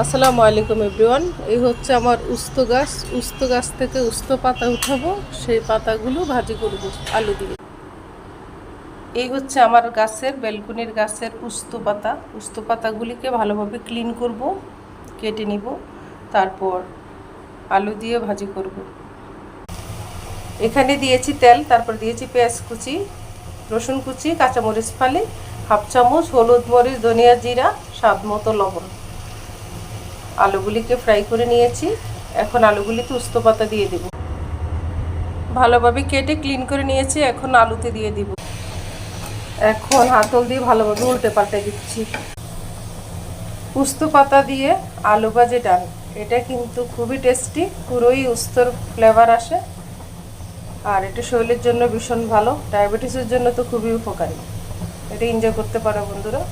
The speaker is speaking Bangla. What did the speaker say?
আসসালামু আলাইকুম এভরিওয়ান। এই হচ্ছে আমার উস্ত গাছ। উস্ত গাছ থেকে উস্ত পাতা উঠাবো, সেই পাতাগুলো ভাজি করব আলু দিয়ে। এই হচ্ছে আমার গাছের বেলকুনির গাছের উস্ত পাতা। উস্ত পাতাগুলিকে ভালোভাবে ক্লিন করব, কেটে নিব, তারপর আলু দিয়ে ভাজি করব। এখানে দিয়েছি তেল, তারপর দিয়েছি পেঁয়াজ কুচি, রসুন কুচি, কাঁচামরিচ ফালি, হাফ চামচ হলুদ, মরিচ, ধনিয়া, জিরা, স্বাদ মতো লবণ। আলুগুলিকে ফ্রাই করে নিয়েছি। এখন আলুগুলিতে উস্ত পাতা দিয়ে দেব। ভালোভাবে কেটে ক্লিন করে নিয়েছি, এখন আলুতে দিয়ে দিব। এখন হাতল দিয়ে ভালোভাবে উল্টে পাল্টে দিচ্ছি। উস্ত পাতা দিয়ে আলু ভাজি ডাল, এটা কিন্তু খুবই টেস্টি, পুরোই উস্তর ফ্লেভার আসে। আর এটা শরীরের জন্য ভীষণ ভালো, ডায়াবেটিসের জন্য তো খুবই উপকারী। এটা এনজয় করতে পারো বন্ধুরা।